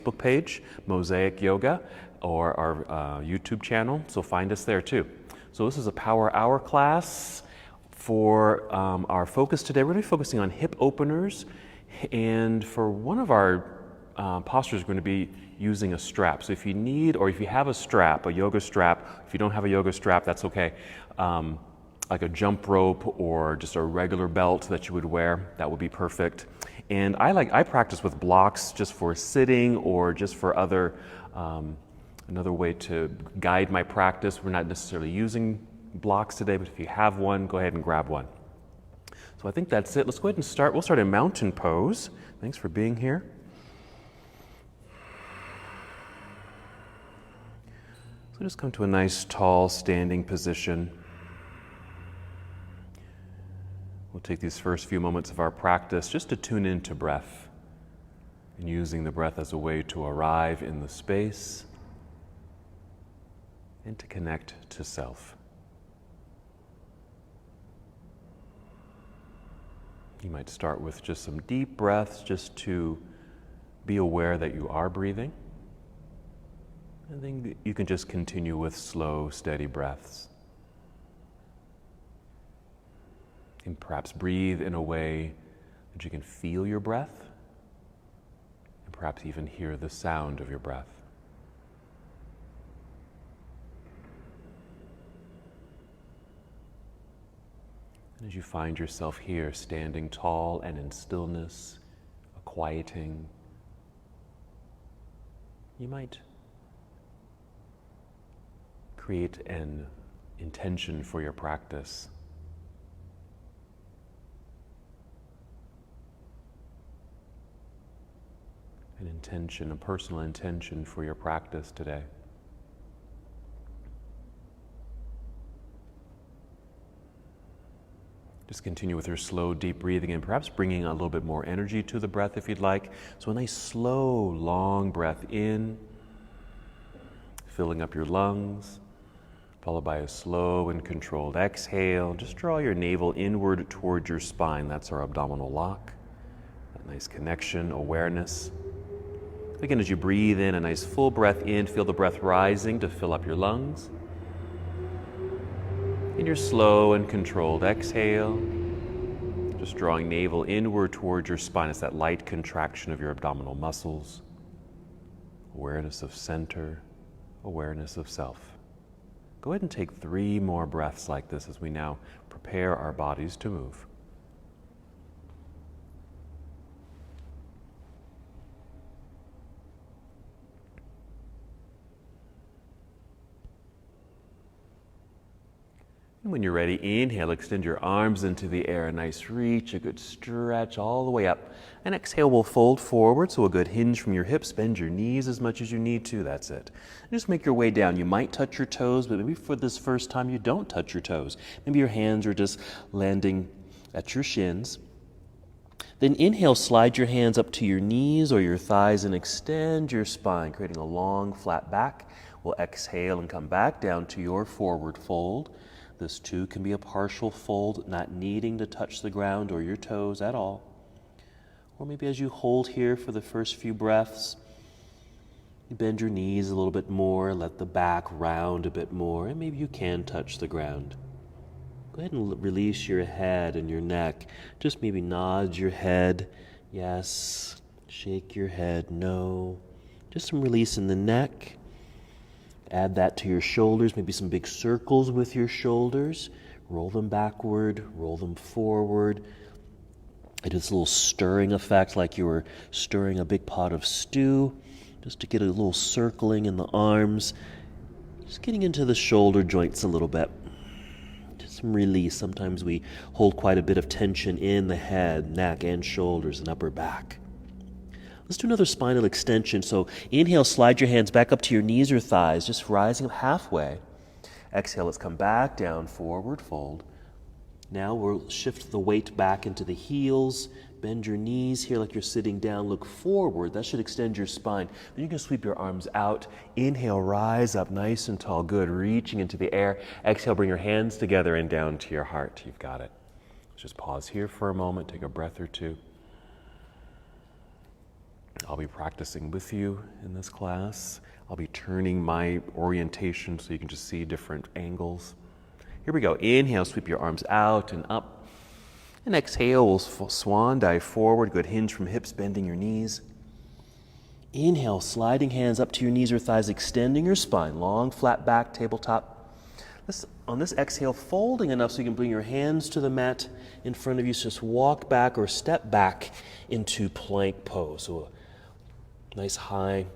Facebook page, Mosaic Yoga, or our YouTube channel, so find us there too. So this is a Power Hour class. For our focus today, we're going to be focusing on hip openers, and for one of our postures, we're going to be using a strap. So if you need, or if you have a strap, a yoga strap, if you don't have a yoga strap, that's okay. Like a jump rope or just a regular belt that you would wear, that would be perfect. And I practice with blocks just for sitting or just for other, another way to guide my practice. We're not necessarily using blocks today, but if you have one, go ahead and grab one. So I think that's it. Let's go ahead and start. We'll start in mountain pose. Thanks for being here. So just come to a nice tall standing position. We'll take these first few moments of our practice just to tune into breath and using the breath as a way to arrive in the space and to connect to self. You might start with just some deep breaths just to be aware that you are breathing. And then you can just continue with slow, steady breaths. And perhaps breathe in a way that you can feel your breath and perhaps even hear the sound of your breath. And as you find yourself here, standing tall and in stillness, a quieting, you might create an intention for your practice. An intention, a personal intention for your practice today. Just continue with your slow, deep breathing and perhaps bringing a little bit more energy to the breath if you'd like. So a nice slow, long breath in, filling up your lungs, followed by a slow and controlled exhale. Just draw your navel inward towards your spine. That's our abdominal lock. That nice connection, awareness. Again, as you breathe in, a nice full breath in, feel the breath rising to fill up your lungs. In your slow and controlled exhale, just drawing navel inward towards your spine. It's that light contraction of your abdominal muscles. Awareness of center, awareness of self. Go ahead and take 3 more breaths like this as we now prepare our bodies to move. And when you're ready, inhale, extend your arms into the air, a nice reach, a good stretch all the way up. And exhale, we'll fold forward, so a good hinge from your hips, bend your knees as much as you need to, that's it. And just make your way down. You might touch your toes, but maybe for this first time you don't touch your toes. Maybe your hands are just landing at your shins. Then inhale, slide your hands up to your knees or your thighs and extend your spine, creating a long, flat back. We'll exhale and come back down to your forward fold. This too can be a partial fold, not needing to touch the ground or your toes at all. Or maybe as you hold here for the first few breaths, you bend your knees a little bit more, let the back round a bit more, and maybe you can touch the ground. Go ahead and release your head and your neck. Just maybe nod your head, yes. Shake your head, no. Just some release in the neck. Add that to your shoulders, maybe some big circles with your shoulders. Roll them backward, roll them forward. I do this little stirring effect like you were stirring a big pot of stew, just to get a little circling in the arms. Just getting into the shoulder joints a little bit. Just some release. Sometimes we hold quite a bit of tension in the head, neck, and shoulders and upper back. Let's do another spinal extension. So inhale, slide your hands back up to your knees or thighs, just rising up halfway. Exhale, let's come back down, forward fold. Now we'll shift the weight back into the heels. Bend your knees here like you're sitting down. Look forward. That should extend your spine. Then you can sweep your arms out. Inhale, rise up nice and tall. Good. Reaching into the air. Exhale, bring your hands together and down to your heart. You've got it. Let's just pause here for a moment. Take a breath or two. I'll be practicing with you in this class. I'll be turning my orientation so you can just see different angles. Here we go. Inhale, sweep your arms out and up. And exhale, we'll swan dive forward. Good hinge from hips, bending your knees. Inhale, sliding hands up to your knees or thighs, extending your spine. Long, flat back, tabletop. On this exhale, folding enough so you can bring your hands to the mat in front of you. So just walk back or step back into plank pose. So a nice high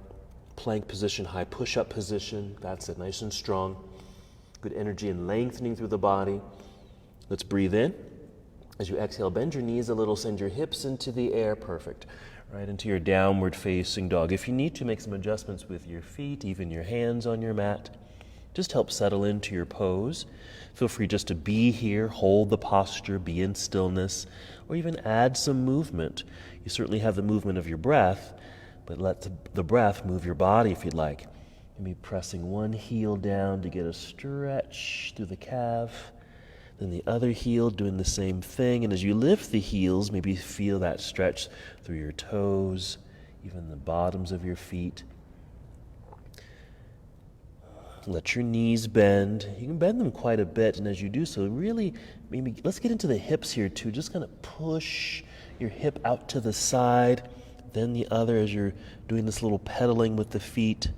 plank position, high push-up position. That's it, nice and strong. Good energy and lengthening through the body. Let's breathe in. As you exhale, bend your knees a little, send your hips into the air. Perfect. Right into your downward facing dog. If you need to, make some adjustments with your feet, even your hands on your mat. Just help settle into your pose. Feel free just to be here, hold the posture, be in stillness, or even add some movement. You certainly have the movement of your breath, but let the breath move your body if you'd like. Maybe pressing one heel down to get a stretch through the calf, then the other heel doing the same thing. And as you lift the heels, maybe feel that stretch through your toes, even the bottoms of your feet. Let your knees bend. You can bend them quite a bit, and as you do so, really, maybe let's get into the hips here too. Just kind of push your hip out to the side, then the other as you're doing this little pedaling with the feet.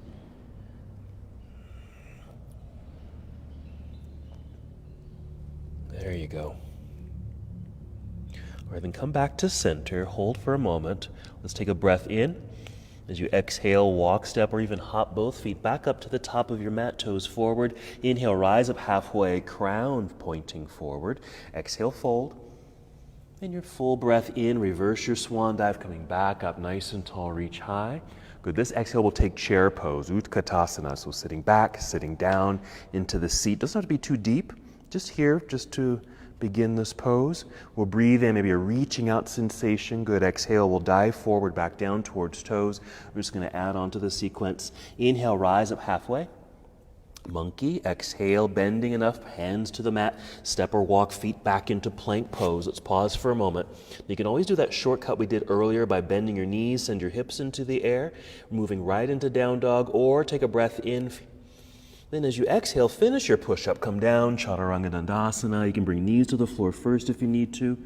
There you go. All right, then come back to center. Hold for a moment. Let's take a breath in. As you exhale, walk, step, or even hop both feet back up to the top of your mat, toes forward. Inhale, rise up halfway, crown pointing forward. Exhale, fold. And your full breath in, reverse your swan dive, coming back up nice and tall, reach high. Good, this exhale will take chair pose, Utkatasana. So sitting back, sitting down into the seat. Doesn't have to be too deep, just here, just to begin this pose. We'll breathe in, maybe a reaching out sensation. Good, exhale, we'll dive forward, back down towards toes. We're just gonna add on to the sequence. Inhale, rise up halfway. Monkey, exhale, bending enough, hands to the mat, step or walk, feet back into plank pose. Let's pause for a moment. You can always do that shortcut we did earlier by bending your knees, send your hips into the air, moving right into down dog, or take a breath in. Then as you exhale, finish your push-up, come down, Chaturanga Dandasana. You can bring knees to the floor first if you need to.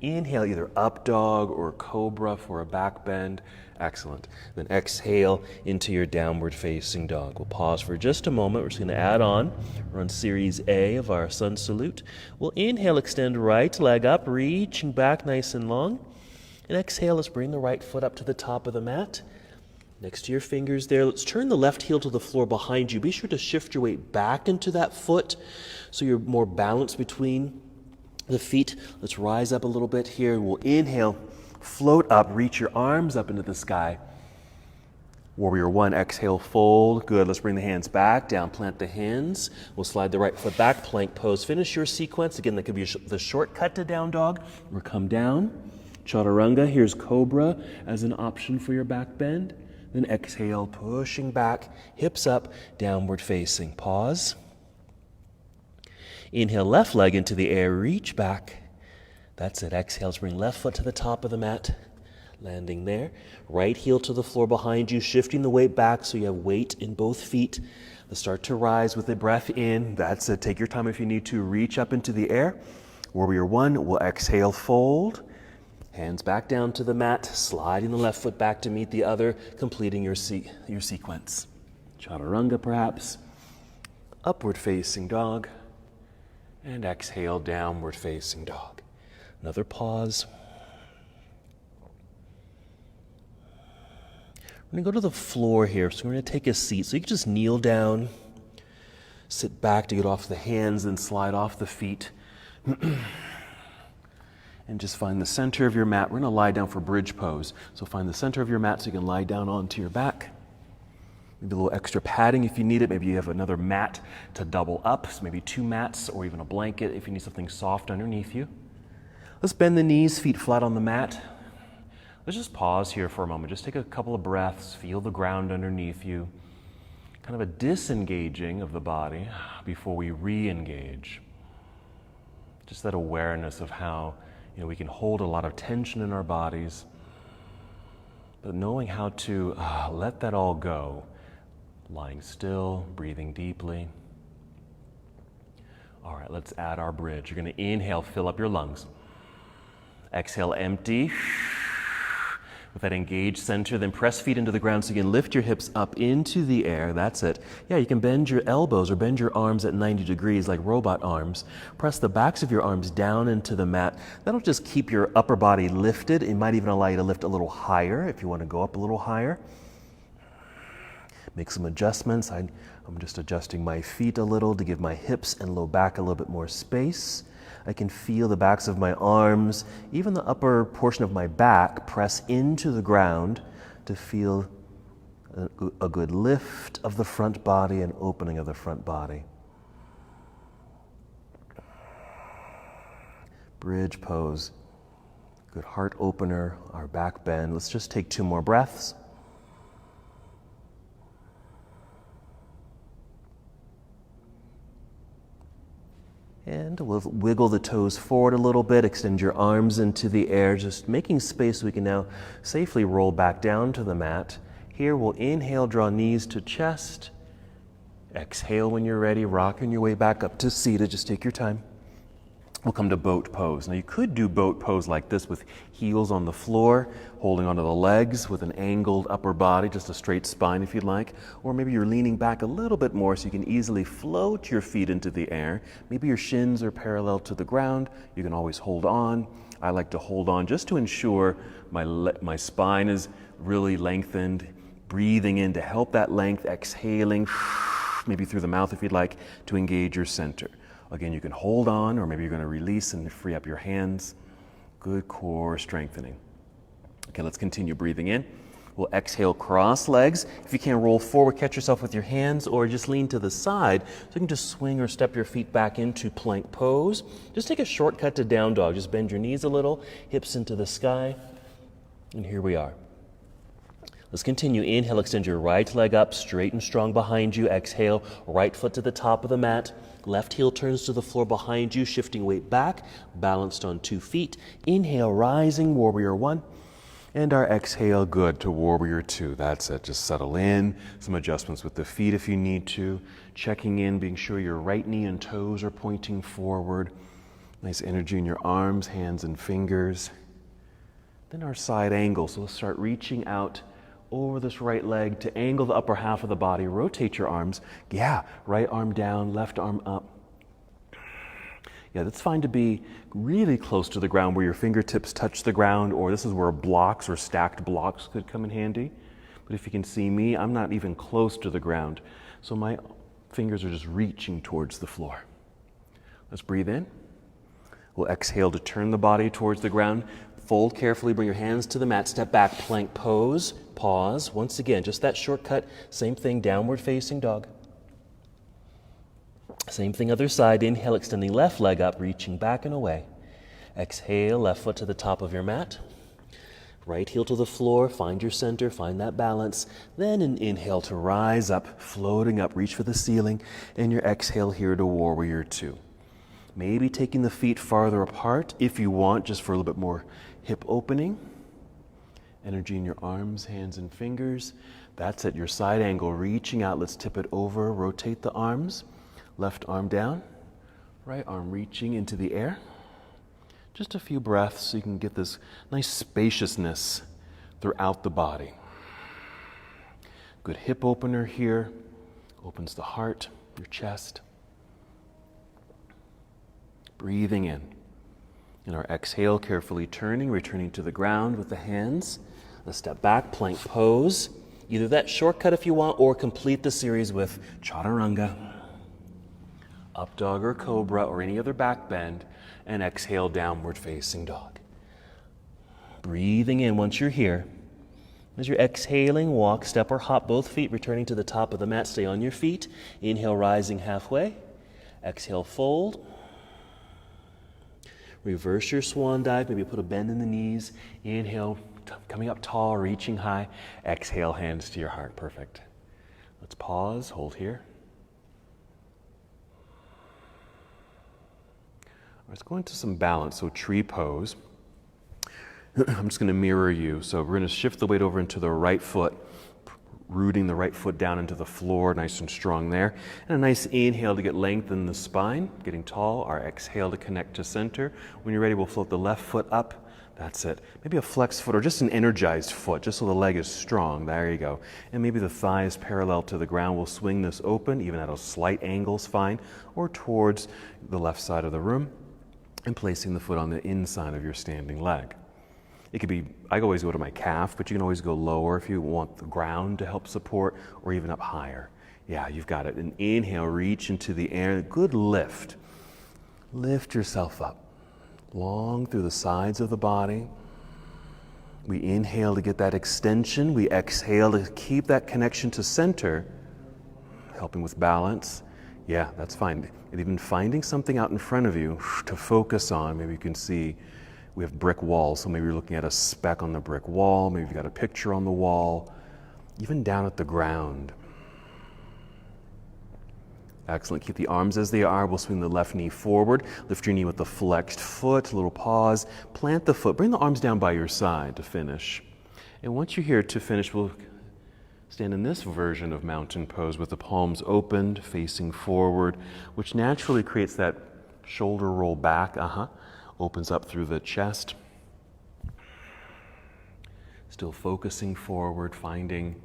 Inhale, either up dog or cobra for a back bend. Excellent. Then exhale into your downward facing dog. We'll pause for just a moment. We're just going to add on. We're on series A of our sun salute. We'll inhale, extend right leg up, reaching back nice and long. And exhale, let's bring the right foot up to the top of the mat. Next to your fingers there, let's turn the left heel to the floor behind you. Be sure to shift your weight back into that foot so you're more balanced between the feet. Let's rise up a little bit here. We'll inhale, float up, reach your arms up into the sky. Warrior one, exhale, fold. Good, let's bring the hands back down, plant the hands. We'll slide the right foot back, plank pose. Finish your sequence. Again, that could be the shortcut to down dog, or come down. Chaturanga, here's cobra as an option for your back bend. Then exhale, pushing back, hips up, downward facing. Pause. Inhale, left leg into the air, reach back. That's it. Exhale, let's bring left foot to the top of the mat, landing there. Right heel to the floor behind you, shifting the weight back so you have weight in both feet. Let's start to rise with a breath in. That's it. Take your time if you need to. Reach up into the air. Warrior one, we'll exhale, fold. Hands back down to the mat, sliding the left foot back to meet the other, completing your sequence. Chaturanga perhaps. Upward facing dog. And exhale, downward facing dog. Another pause. We're going to go to the floor here, so we're going to take a seat. So you can just kneel down, sit back to get off the hands, then slide off the feet. And just find the center of your mat. We're going to lie down for bridge pose. So find the center of your mat so you can lie down onto your back. Maybe a little extra padding if you need it. Maybe you have another mat to double up. So maybe two mats or even a blanket if you need something soft underneath you. Let's bend the knees, feet flat on the mat. Let's just pause here for a moment. Just take a couple of breaths. Feel the ground underneath you. Kind of a disengaging of the body before we re-engage. Just that awareness of how we can hold a lot of tension in our bodies, but knowing how to let that all go. Lying still, breathing deeply. All right, let's add our bridge. You're going to inhale, fill up your lungs. Exhale, empty. With that engaged center, then press feet into the ground so you can lift your hips up into the air. That's it. Yeah, you can bend your elbows or bend your arms at 90 degrees like robot arms. Press the backs of your arms down into the mat. That'll just keep your upper body lifted. It might even allow you to lift a little higher if you want to go up a little higher. Make some adjustments. I'm just adjusting my feet a little to give my hips and low back a little bit more space. I can feel the backs of my arms, even the upper portion of my back, press into the ground to feel a good lift of the front body and opening of the front body. Bridge pose. Good heart opener, our back bend. Let's just take 2 more breaths. And we'll wiggle the toes forward a little bit, extend your arms into the air, just making space so we can now safely roll back down to the mat. Here we'll inhale, draw knees to chest. Exhale when you're ready, rocking your way back up to seated. Just take your time. We'll come to boat pose. Now you could do boat pose like this with heels on the floor, holding onto the legs with an angled upper body, just a straight spine if you'd like. Or maybe you're leaning back a little bit more so you can easily float your feet into the air. Maybe your shins are parallel to the ground. You can always hold on. I like to hold on just to ensure my spine is really lengthened. Breathing in to help that length, exhaling, maybe through the mouth if you'd like, to engage your center. Again, you can hold on, or maybe you're going to release and free up your hands. Good core strengthening. Okay, let's continue breathing in. We'll exhale, cross legs. If you can't roll forward, catch yourself with your hands, or just lean to the side so you can just swing or step your feet back into plank pose. Just take a shortcut to down dog. Just bend your knees a little, hips into the sky, and here we are. Let's continue. Inhale, extend your right leg up, straight and strong behind you. Exhale, right foot to the top of the mat. Left heel turns to the floor behind you, shifting weight back, balanced on 2 feet. Inhale, rising, warrior 1. And our exhale, good, to warrior 2. That's it. Just settle in. Some adjustments with the feet if you need to. Checking in, being sure your right knee and toes are pointing forward. Nice energy in your arms, hands, and fingers. Then our side angle. So let's start reaching out over this right leg to angle the upper half of the body. Rotate your arms. Yeah, right arm down, left arm up. Yeah, that's fine to be really close to the ground where your fingertips touch the ground, or this is where blocks or stacked blocks could come in handy. But if you can see me, I'm not even close to the ground. So my fingers are just reaching towards the floor. Let's breathe in. We'll exhale to turn the body towards the ground. Fold carefully, bring your hands to the mat, step back, plank pose, pause. Once again, just that shortcut, same thing, downward facing dog. Same thing other side, inhale, extending left leg up, reaching back and away. Exhale, left foot to the top of your mat. Right heel to the floor, find your center, find that balance. Then an inhale to rise up, floating up, reach for the ceiling, and your exhale here to warrior 2. Maybe taking the feet farther apart if you want, just for a little bit more hip opening. Energy in your arms, hands, and fingers. That's at your side angle, reaching out. Let's tip it over, rotate the arms. Left arm down, right arm reaching into the air. Just a few breaths so you can get this nice spaciousness throughout the body. Good hip opener here. Opens the heart, your chest. Breathing in. And our exhale, carefully turning, returning to the ground with the hands. Let's step back, plank pose. Either that shortcut if you want, or complete the series with chaturanga, up dog or cobra, or any other back bend, and exhale, downward facing dog. Breathing in once you're here. As you're exhaling, walk, step, or hop both feet, returning to the top of the mat. Stay on your feet. Inhale, rising halfway. Exhale, fold. Reverse your swan dive, maybe put a bend in the knees. Inhale, coming up tall, reaching high. Exhale, hands to your heart. Perfect. Let's pause, hold here. Let's go into some balance, so tree pose. I'm just going to mirror you. So we're going to shift the weight over into the right foot, rooting the right foot down into the floor, nice and strong there. And a nice inhale to get length in the spine, getting tall. Our exhale to connect to center. When you're ready, we'll float the left foot up. That's it. Maybe a flexed foot or just an energized foot, just so the leg is strong. There you go. And maybe the thigh is parallel to the ground. We'll swing this open, even at a slight angle is fine, or towards the left side of the room, and placing the foot on the inside of your standing leg. It could be, I always go to my calf, but you can always go lower if you want the ground to help support, or even up higher. Yeah, you've got it. And inhale, reach into the air. Good lift. Lift yourself up. Long through the sides of the body. We inhale to get that extension. We exhale to keep that connection to center, helping with balance. Yeah, that's fine. And even finding something out in front of you to focus on. Maybe you can see we have brick walls, so maybe you're looking at a speck on the brick wall. Maybe you've got a picture on the wall, even down at the ground. Excellent. Keep the arms as they are. We'll swing the left knee forward. Lift your knee with the flexed foot. A little pause. Plant the foot. Bring the arms down by your side to finish. And once you're here to finish, we'll stand in this version of mountain pose with the palms opened, facing forward, which naturally creates that shoulder roll back. Opens up through the chest. Still focusing forward, finding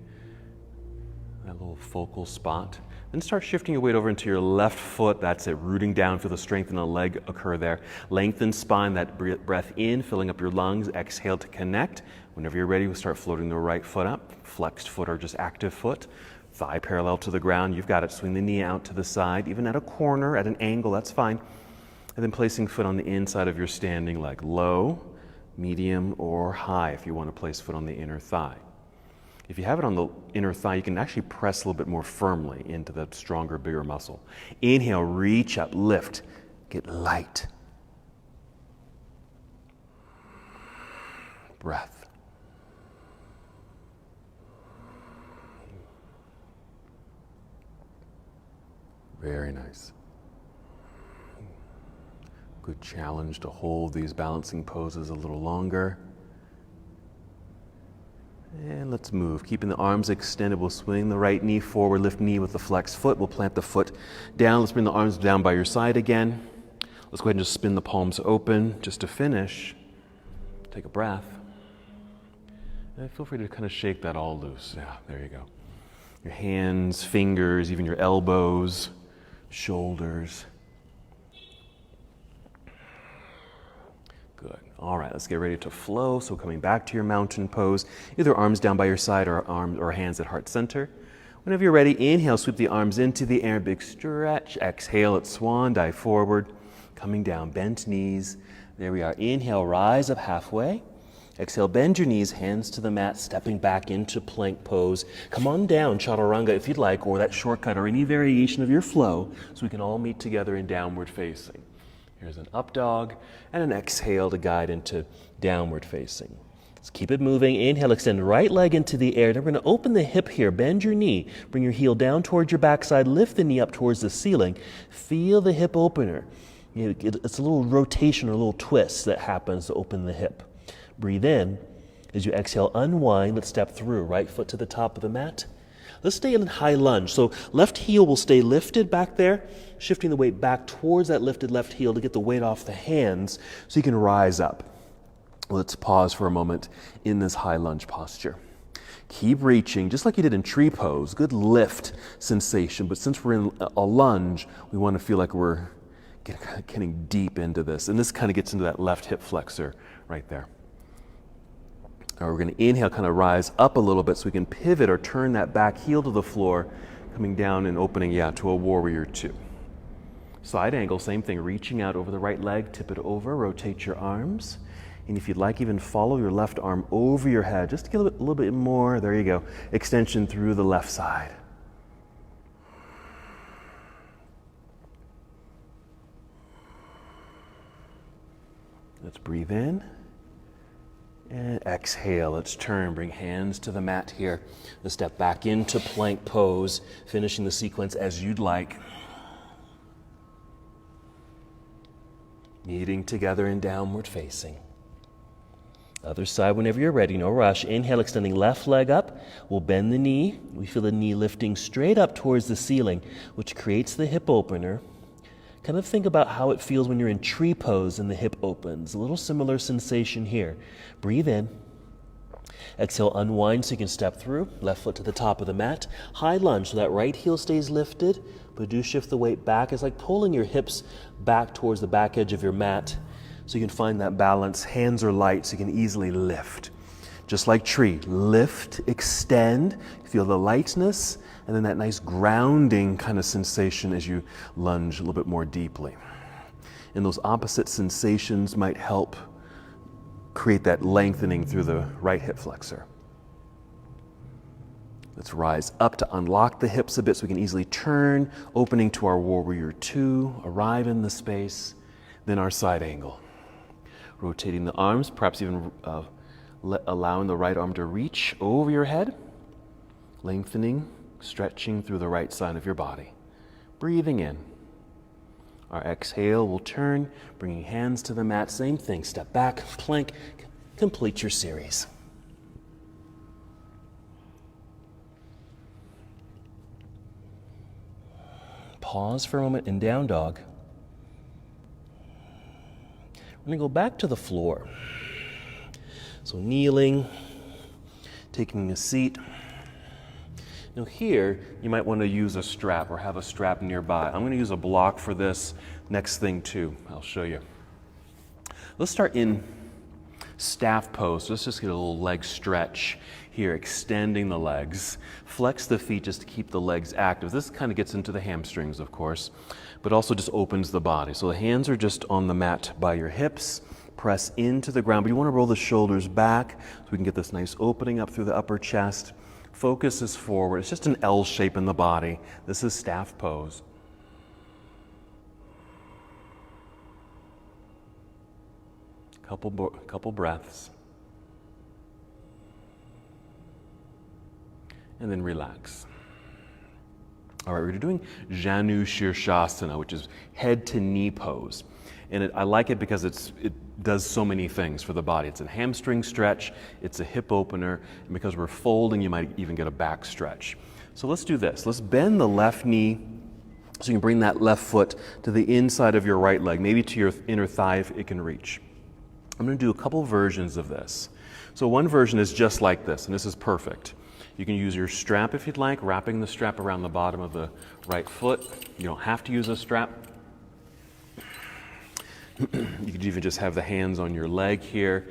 that little focal spot. Then start shifting your weight over into your left foot. That's it, rooting down. Feel the strength in the leg occur there. Lengthen spine, that breath in, filling up your lungs. Exhale to connect. Whenever you're ready, we'll start floating the right foot up. Flexed foot or just active foot. Thigh parallel to the ground. You've got it. Swing the knee out to the side, even at a corner, at an angle, that's fine. And then placing foot on the inside of your standing leg. Low, medium, or high if you want to place foot on the inner thigh. If you have it on the inner thigh, you can actually press a little bit more firmly into the stronger, bigger muscle. Inhale, reach up, lift, get light. Breath. Very nice. Good challenge to hold these balancing poses a little longer. And let's move. Keeping the arms extended, we'll swing the right knee forward, lift knee with the flexed foot. We'll plant the foot down. Let's bring the arms down by your side again. Let's go ahead and just spin the palms open just to finish. Take a breath. And feel free to kind of shake that all loose. Yeah, there you go. Your hands, fingers, even your elbows, shoulders. Good. All right, let's get ready to flow. So coming back to your mountain pose, either arms down by your side or hands at heart center. Whenever you're ready, inhale, sweep the arms into the air, big stretch. Exhale at swan, dive forward. Coming down, bent knees. There we are. Inhale, rise up halfway. Exhale, bend your knees, hands to the mat, stepping back into plank pose. Come on down, chaturanga if you'd like, or that shortcut, or any variation of your flow, so we can all meet together in downward facing. Here's an up dog and an exhale to guide into downward facing. Let's keep it moving. Inhale, extend right leg into the air. Then we're going to open the hip here. Bend your knee. Bring your heel down towards your backside. Lift the knee up towards the ceiling. Feel the hip opener. It's a little rotation or a little twist that happens to open the hip. Breathe in. As you exhale, unwind. Let's step through. Right foot to the top of the mat. Let's stay in high lunge. So left heel will stay lifted back there, shifting the weight back towards that lifted left heel to get the weight off the hands so you can rise up. Let's pause for a moment in this high lunge posture. Keep reaching, just like you did in tree pose. Good lift sensation, but since we're in a lunge, we want to feel like we're getting deep into this. And this kind of gets into that left hip flexor right there. Now we're going to inhale, kind of rise up a little bit so we can pivot or turn that back heel to the floor, coming down and opening, to a warrior two. Side angle, same thing, reaching out over the right leg, tip it over, rotate your arms. And if you'd like, even follow your left arm over your head, just to get a little bit more, there you go, extension through the left side. Let's breathe in. And exhale, let's turn, bring hands to the mat here. Let's step back into plank pose, finishing the sequence as you'd like. Meeting together in downward facing. Other side whenever you're ready, no rush. Inhale, extending left leg up. We'll bend the knee. We feel the knee lifting straight up towards the ceiling, which creates the hip opener. Kind of think about how it feels when you're in tree pose and the hip opens. A little similar sensation here. Breathe in. Exhale, unwind so you can step through. Left foot to the top of the mat. High lunge so that right heel stays lifted, but do shift the weight back. It's like pulling your hips back towards the back edge of your mat so you can find that balance. Hands are light so you can easily lift. Just like tree, lift, extend, feel the lightness, and then that nice grounding kind of sensation as you lunge a little bit more deeply. And those opposite sensations might help create that lengthening through the right hip flexor. Let's rise up to unlock the hips a bit so we can easily turn, opening to our warrior two, arrive in the space, then our side angle. Rotating the arms, perhaps even allowing the right arm to reach over your head, lengthening, stretching through the right side of your body. Breathing in. Our exhale will turn, bringing hands to the mat. Same thing, step back, plank, complete your series. Pause for a moment in down dog. We're going to go back to the floor. So kneeling, taking a seat. Now here, you might want to use a strap or have a strap nearby. I'm going to use a block for this next thing too. I'll show you. Let's start in staff pose. Let's just get a little leg stretch here, extending the legs. Flex the feet just to keep the legs active. This kind of gets into the hamstrings, of course, but also just opens the body. So the hands are just on the mat by your hips. Press into the ground, but you want to roll the shoulders back so we can get this nice opening up through the upper chest. Focus is forward. It's just an L shape in the body. This is staff pose. Couple breaths. And then relax. All right, we're doing Janu Shirshasana, which is head to knee pose. And I like it because it does so many things for the body. It's a hamstring stretch, it's a hip opener, and because we're folding, you might even get a back stretch. So let's do this. Let's bend the left knee so you can bring that left foot to the inside of your right leg, maybe to your inner thigh if it can reach. I'm going to do a couple versions of this. So one version is just like this, and this is perfect. You can use your strap if you'd like, wrapping the strap around the bottom of the right foot. You don't have to use a strap. You could even just have the hands on your leg here.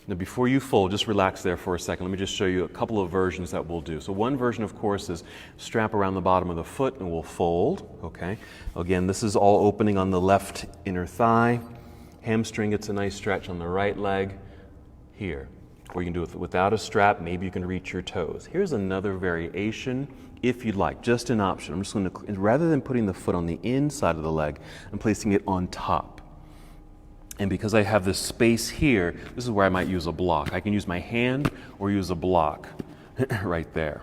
Now before you fold, just relax there for a second. Let me just show you a couple of versions that we'll do. So one version, of course, is strap around the bottom of the foot and we'll fold, okay? Again, this is all opening on the left inner thigh. Hamstring gets a nice stretch on the right leg here. Or you can do it without a strap. Maybe you can reach your toes. Here's another variation if you'd like, just an option. I'm just going to, rather than putting the foot on the inside of the leg, I'm placing it on top. And because I have this space here, this is where I might use a block. I can use my hand or use a block right there,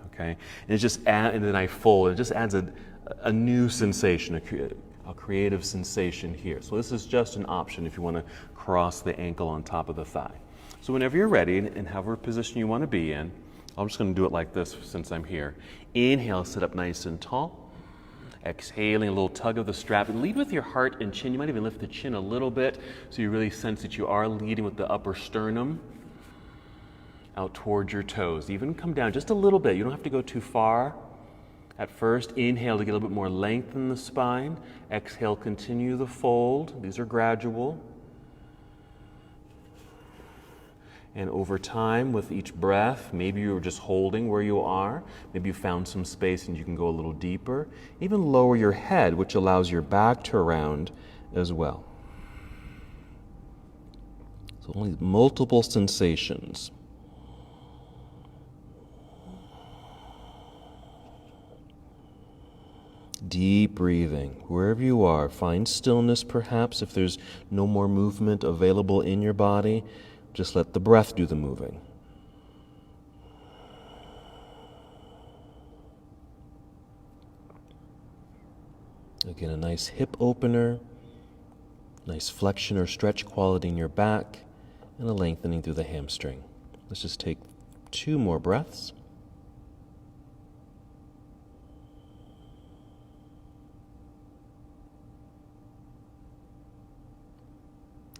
okay? And it just and then I fold. It just adds a new sensation, a creative sensation here. So this is just an option if you want to cross the ankle on top of the thigh. So whenever you're ready, and however position you want to be in, I'm just going to do it like this since I'm here. Inhale, sit up nice and tall. Exhaling, a little tug of the strap. And lead with your heart and chin. You might even lift the chin a little bit so you really sense that you are leading with the upper sternum out towards your toes. Even come down just a little bit. You don't have to go too far. At first, inhale to get a little bit more length in the spine. Exhale, continue the fold. These are gradual. And over time, with each breath, maybe you're just holding where you are. Maybe you found some space and you can go a little deeper. Even lower your head, which allows your back to round as well. So only multiple sensations. Deep breathing. Wherever you are, find stillness perhaps if there's no more movement available in your body. Just let the breath do the moving. Again, a nice hip opener, nice flexion or stretch quality in your back, and a lengthening through the hamstring. Let's just take 2 more breaths.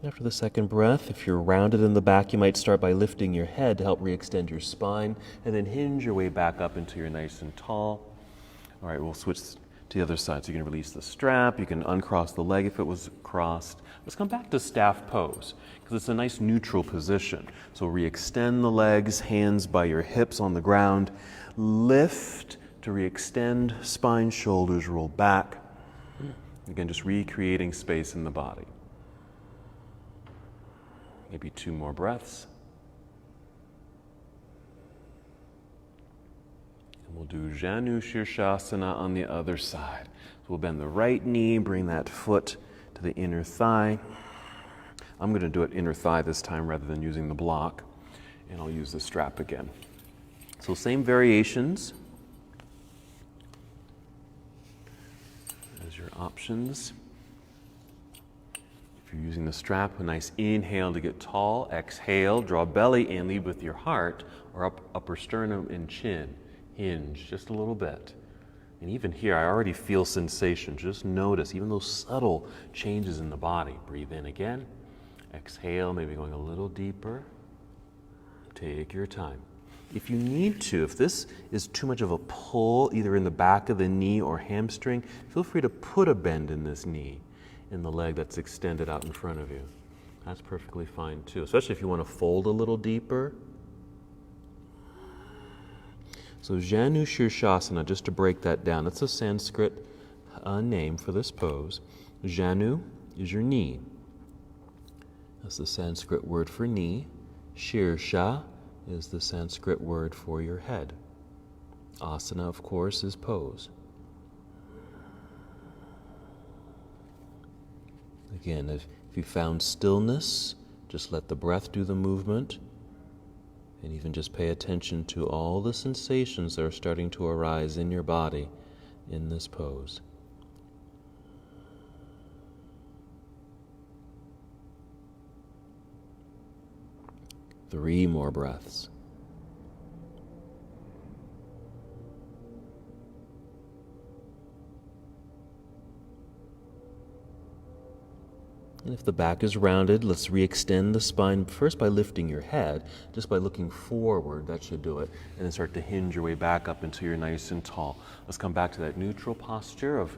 After the second breath, if you're rounded in the back, you might start by lifting your head to help re-extend your spine, and then hinge your way back up until you're nice and tall. All right, we'll switch to the other side. So you can release the strap, you can uncross the leg if it was crossed. Let's come back to staff pose, because it's a nice neutral position. So re-extend the legs, hands by your hips on the ground. Lift to re-extend, spine, shoulders roll back. Again, just recreating space in the body. Maybe 2 more breaths. And we'll do Janu Shirshasana on the other side. So we'll bend the right knee, bring that foot to the inner thigh. I'm going to do it inner thigh this time rather than using the block. And I'll use the strap again. So same variations as your options. If you're using the strap, a nice inhale to get tall. Exhale, draw belly in, lead with your heart or upper sternum and chin. Hinge just a little bit. And even here, I already feel sensation. Just notice even those subtle changes in the body. Breathe in again. Exhale, maybe going a little deeper. Take your time. If you need to, if this is too much of a pull, either in the back of the knee or hamstring, feel free to put a bend in this knee, in the leg that's extended out in front of you. That's perfectly fine too, especially if you want to fold a little deeper. So Janu Shirshasana, just to break that down, that's a Sanskrit name for this pose. Janu is your knee. That's the Sanskrit word for knee. Shirsha is the Sanskrit word for your head. Asana, of course, is pose. Again, if you found stillness, just let the breath do the movement, and even just pay attention to all the sensations that are starting to arise in your body in this pose. Three more breaths. And if the back is rounded, let's re-extend the spine first by lifting your head, just by looking forward, that should do it, and then start to hinge your way back up until you're nice and tall. Let's come back to that neutral posture of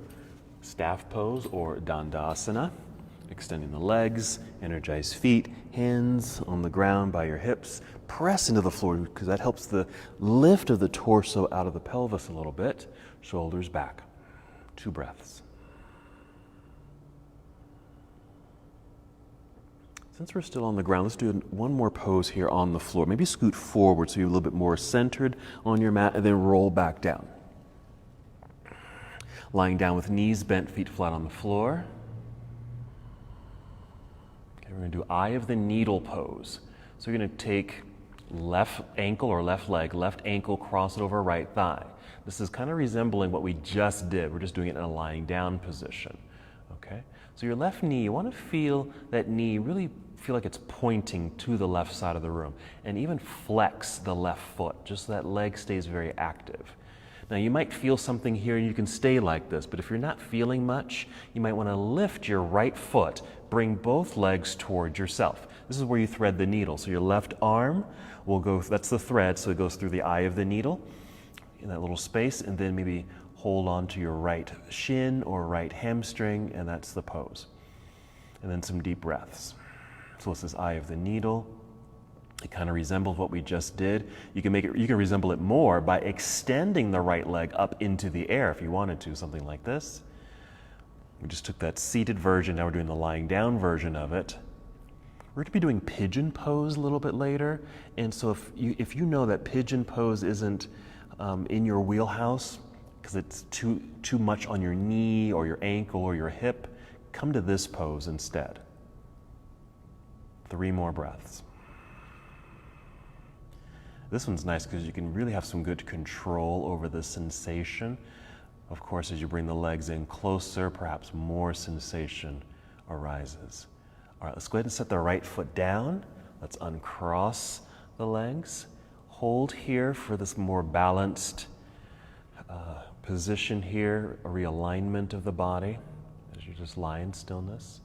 staff pose or Dandasana, extending the legs, energize feet, hands on the ground by your hips, press into the floor because that helps the lift of the torso out of the pelvis a little bit, shoulders back. 2 breaths. Since we're still on the ground, let's do one more pose here on the floor. Maybe scoot forward so you're a little bit more centered on your mat, and then roll back down. Lying down with knees bent, feet flat on the floor. Okay, we're going to do eye of the needle pose. So you're going to take left ankle or left leg, left ankle, cross it over right thigh. This is kind of resembling what we just did. We're just doing it in a lying down position. Okay? So your left knee, you want to feel that knee really feel like it's pointing to the left side of the room, and even flex the left foot, just so that leg stays very active. Now you might feel something here and you can stay like this, but if you're not feeling much, you might want to lift your right foot, bring both legs towards yourself. This is where you thread the needle. So your left arm will go, that's the thread, so it goes through the eye of the needle in that little space, and then maybe hold on to your right shin or right hamstring, and that's the pose. And then some deep breaths. So it's this eye of the needle. It kind of resembles what we just did. You can resemble it more by extending the right leg up into the air if you wanted to, something like this. We just took that seated version, now we're doing the lying down version of it. We're going to be doing pigeon pose a little bit later, and so if you know that pigeon pose isn't in your wheelhouse, because it's too much on your knee or your ankle or your hip, come to this pose instead. 3 more breaths. This one's nice because you can really have some good control over the sensation. Of course, as you bring the legs in closer, perhaps more sensation arises. All right, let's go ahead and set the right foot down. Let's uncross the legs. Hold here for this more balanced position here, a realignment of the body as you just lie in stillness.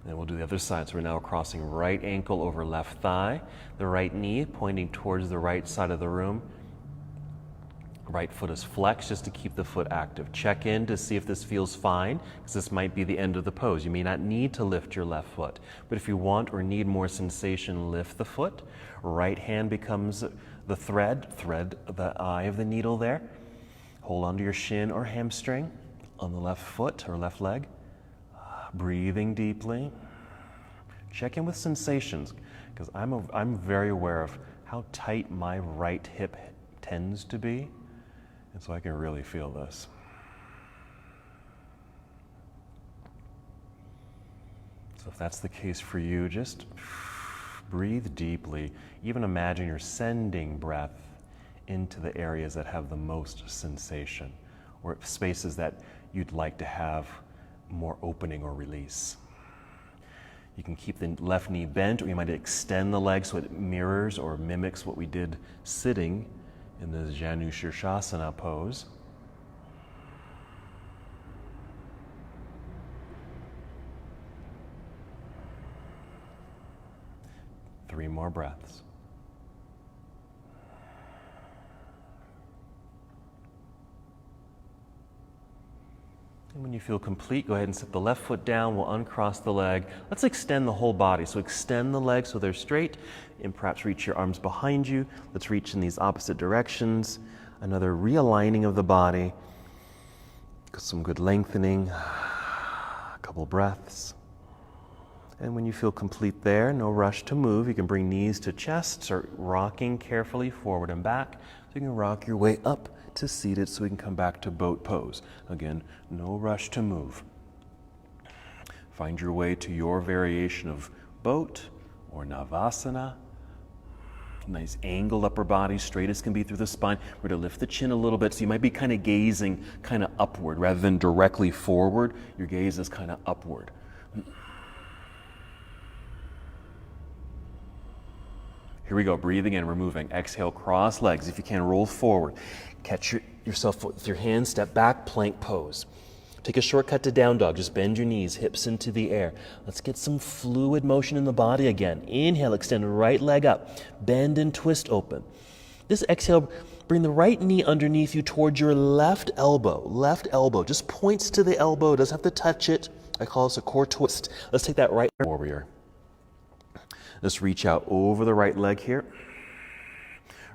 Then we'll do the other side. So we're now crossing right ankle over left thigh, the right knee pointing towards the right side of the room. Right foot is flexed just to keep the foot active. Check in to see if this feels fine, because this might be the end of the pose. You may not need to lift your left foot, but if you want or need more sensation, lift the foot. Right hand becomes the thread the eye of the needle there. Hold onto your shin or hamstring on the left foot or left leg. Breathing deeply. Check in with sensations, because I'm very aware of how tight my right hip tends to be. And so I can really feel this. So if that's the case for you, just breathe deeply. Even imagine you're sending breath into the areas that have the most sensation, or spaces that you'd like to have more opening or release. You can keep the left knee bent, or you might extend the leg so it mirrors or mimics what we did sitting in the Janu Shirshasana pose. Three more breaths. And when you feel complete, go ahead and set the left foot down. We'll uncross the leg. Let's extend the whole body. So extend the legs so they're straight, and perhaps reach your arms behind you. Let's reach in these opposite directions. Another realigning of the body. Some good lengthening. A couple breaths. And when you feel complete there, no rush to move. You can bring knees to chest, start rocking carefully forward and back. So you can rock your way up to seated so we can come back to boat pose. Again, no rush to move. Find your way to your variation of boat or Navasana. Nice angled upper body, straight as can be through the spine. We're going to lift the chin a little bit, so you might be kind of gazing kind of upward rather than directly forward. Your gaze is kind of upward. Here we go, breathing in, we're moving. Exhale, cross legs. If you can, roll forward. Catch yourself with your hands, step back, plank pose. Take a shortcut to down dog. Just bend your knees, hips into the air. Let's get some fluid motion in the body again. Inhale, extend right leg up. Bend and twist open. This exhale, bring the right knee underneath you towards your left elbow. Left elbow just points to the elbow, doesn't have to touch it. I call this a core twist. Let's take that right warrior. Let's reach out over the right leg here.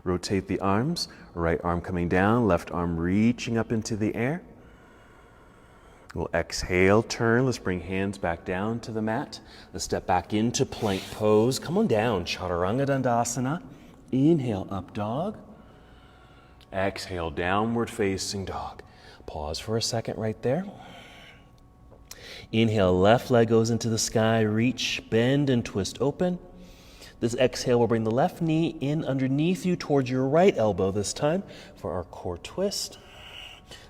Rotate the arms. Right arm coming down, left arm reaching up into the air. We'll exhale, turn. Let's bring hands back down to the mat. Let's step back into plank pose. Come on down, Chaturanga Dandasana. Inhale, up dog. Exhale, downward facing dog. Pause for a second right there. Inhale, left leg goes into the sky. Reach, bend, and twist open. This exhale will bring the left knee in underneath you towards your right elbow this time for our core twist.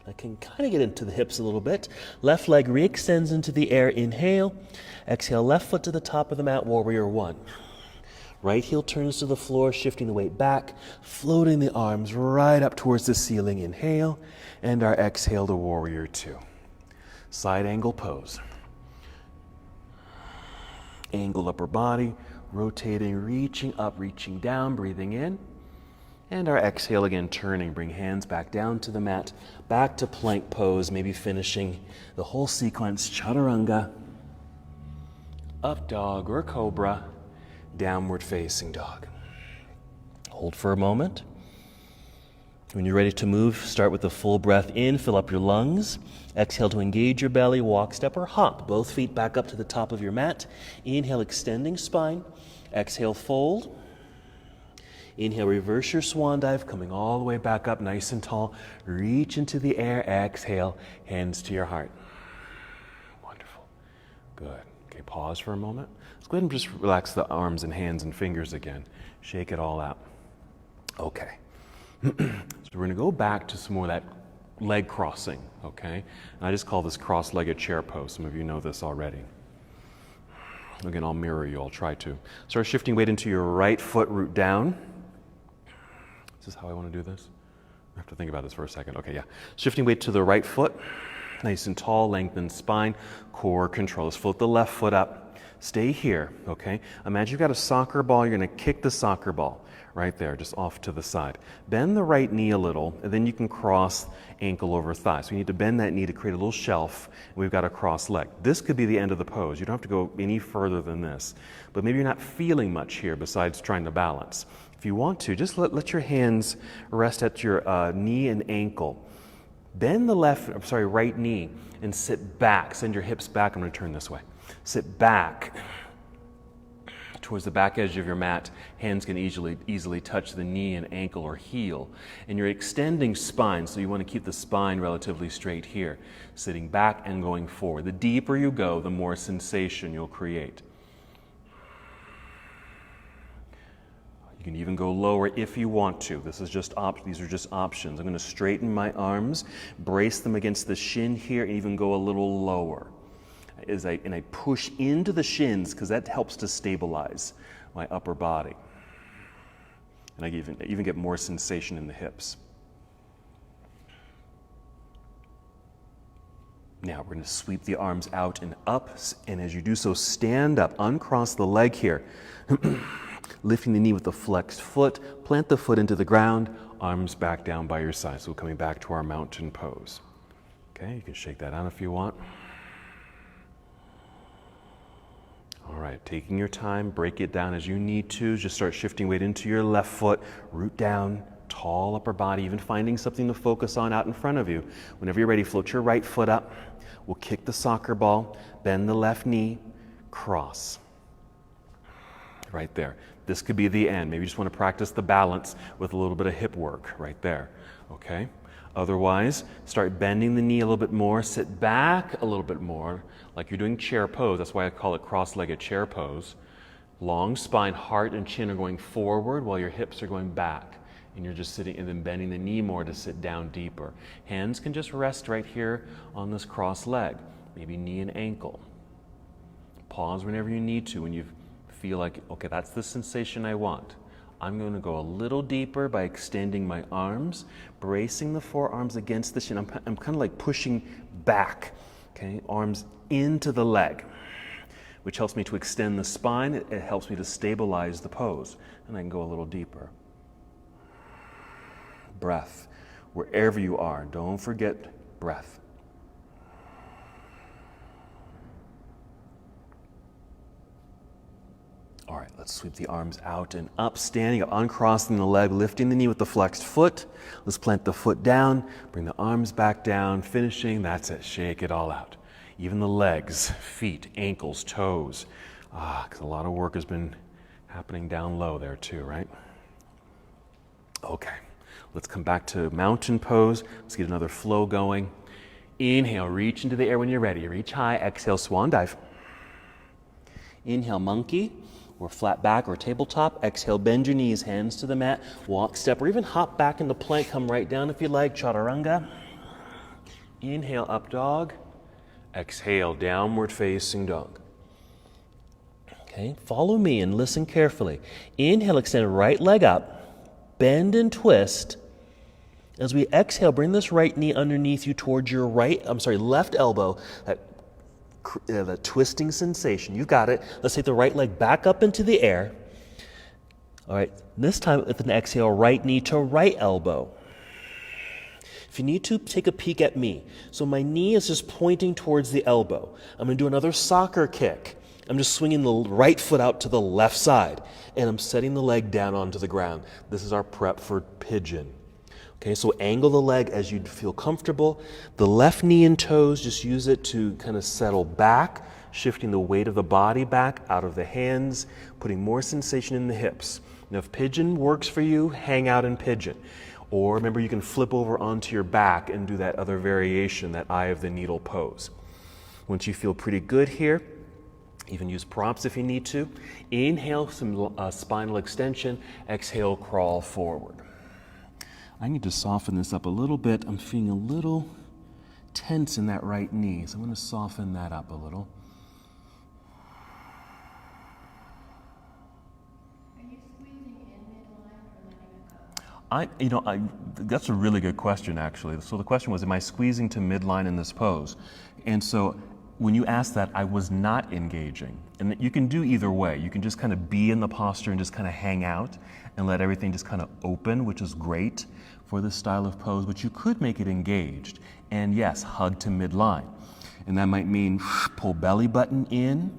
I can kind of get into the hips a little bit. Left leg re-extends into the air. Inhale. Exhale, left foot to the top of the mat, warrior one. Right heel turns to the floor, shifting the weight back, floating the arms right up towards the ceiling. Inhale. And our exhale to warrior two. Side angle pose. Angled upper body. Rotating, reaching up, reaching down, breathing in. And our exhale again, turning, bring hands back down to the mat, back to plank pose, maybe finishing the whole sequence, Chaturanga, up dog or cobra, downward facing dog. Hold for a moment. When you're ready to move, start with the full breath in, fill up your lungs. Exhale to engage your belly, walk, step, or hop. Both feet back up to the top of your mat. Inhale, extending spine. Exhale, fold. Inhale, reverse your swan dive, coming all the way back up, nice and tall. Reach into the air. Exhale, hands to your heart. Wonderful. Good. Okay, pause for a moment. Let's go ahead and just relax the arms and hands and fingers again. Shake it all out. Okay. So we're going to go back to some more of that leg crossing, okay? And I just call this cross-legged chair pose. Some of you know this already. Again, I'll mirror you, I'll try to. Start shifting weight into your right foot, root down. Is this how I want to do this? I have to think about this for a second. Okay, yeah. Shifting weight to the right foot, nice and tall, lengthened spine, core control. Let's float the left foot up. Stay here, okay? Imagine you've got a soccer ball, you're gonna kick the soccer ball right there, just off to the side. Bend the right knee a little, and then you can cross ankle over thigh. So you need to bend that knee to create a little shelf, and we've got a cross leg. This could be the end of the pose. You don't have to go any further than this. But maybe you're not feeling much here besides trying to balance. If you want to, just let your hands rest at your knee and ankle. Bend the right knee and sit back. Send your hips back. I'm going to turn this way. Sit back towards the back edge of your mat. Hands can easily touch the knee and ankle or heel. And you're extending spine, so you want to keep the spine relatively straight here. Sitting back and going forward. The deeper you go, the more sensation you'll create. You can even go lower if you want to. These are just options. I'm going to straighten my arms, brace them against the shin here, and even go a little lower. And I push into the shins because that helps to stabilize my upper body. And I even get more sensation in the hips. Now we're going to sweep the arms out and up, and as you do so, stand up, uncross the leg here. Lifting the knee with the flexed foot, plant the foot into the ground, arms back down by your side. So coming back to our mountain pose. Okay, you can shake that out if you want. All right, taking your time, break it down as you need to. Just start shifting weight into your left foot, root down, tall upper body, even finding something to focus on out in front of you. Whenever you're ready, float your right foot up. We'll kick the soccer ball, bend the left knee, cross. Right there. This could be the end. Maybe you just want to practice the balance with a little bit of hip work right there. Okay? Otherwise, start bending the knee a little bit more, sit back a little bit more, like you're doing chair pose. That's why I call it cross-legged chair pose. Long spine, heart and chin are going forward while your hips are going back. And you're just sitting and then bending the knee more to sit down deeper. Hands can just rest right here on this cross leg, maybe knee and ankle. Pause whenever you need to when you feel like, okay, that's the sensation I want. I'm going to go a little deeper by extending my arms, bracing the forearms against the shin. I'm kind of like pushing back, okay, arms into the leg, which helps me to extend the spine. It helps me to stabilize the pose, and I can go a little deeper. Breath, wherever you are, don't forget breath. All right, let's sweep the arms out and up, standing up, uncrossing the leg, lifting the knee with the flexed foot. Let's plant the foot down, bring the arms back down, finishing. That's it, shake it all out. Even the legs, feet, ankles, toes. Because a lot of work has been happening down low there too, right? Okay, let's come back to mountain pose. Let's get another flow going. Inhale, reach into the air when you're ready. Reach high, exhale, swan dive. Inhale, monkey. Or flat back or tabletop. Exhale, bend your knees, hands to the mat, walk, step, or even hop back into plank. Come right down if you like, chaturanga. Inhale, up dog. Exhale, downward facing dog. Okay, follow me and listen carefully. Inhale, extend right leg up, bend and twist. As we exhale, bring this right knee underneath you towards your left elbow. That twisting sensation. You got it. Let's take the right leg back up into the air. All right, this time with an exhale, right knee to right elbow. If you need to, take a peek at me. So my knee is just pointing towards the elbow. I'm going to do another soccer kick. I'm just swinging the right foot out to the left side, and I'm setting the leg down onto the ground. This is our prep for pigeon. Okay, so angle the leg as you feel comfortable. The left knee and toes, just use it to kind of settle back, shifting the weight of the body back out of the hands, putting more sensation in the hips. Now, if pigeon works for you, hang out in pigeon. Or remember, you can flip over onto your back and do that other variation, that eye of the needle pose. Once you feel pretty good here, even use props if you need to. Inhale, some spinal extension. Exhale, crawl forward. I need to soften this up a little bit. I'm feeling a little tense in that right knee, so I'm going to soften that up a little. Are you squeezing in midline or letting it go? That's a really good question, actually. So the question was, am I squeezing to midline in this pose? And so when you asked that, I was not engaging. And you can do either way. You can just kind of be in the posture and just kind of hang out and let everything just kind of open, which is great for this style of pose, but you could make it engaged. And yes, hug to midline. And that might mean pull belly button in.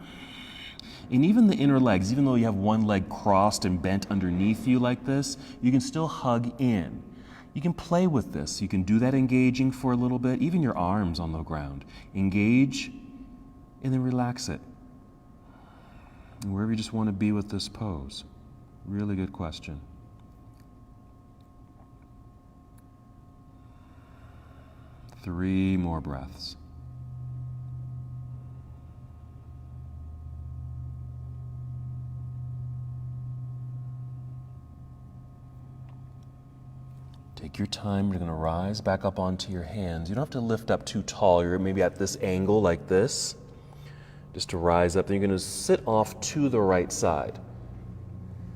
And even the inner legs, even though you have one leg crossed and bent underneath you like this, you can still hug in. You can play with this. You can do that engaging for a little bit, even your arms on the ground. Engage and then relax it. And wherever you just want to be with this pose. Really good question. Three more breaths. Take your time. You're going to rise back up onto your hands. You don't have to lift up too tall. You're maybe at this angle like this, just to rise up. Then you're going to sit off to the right side.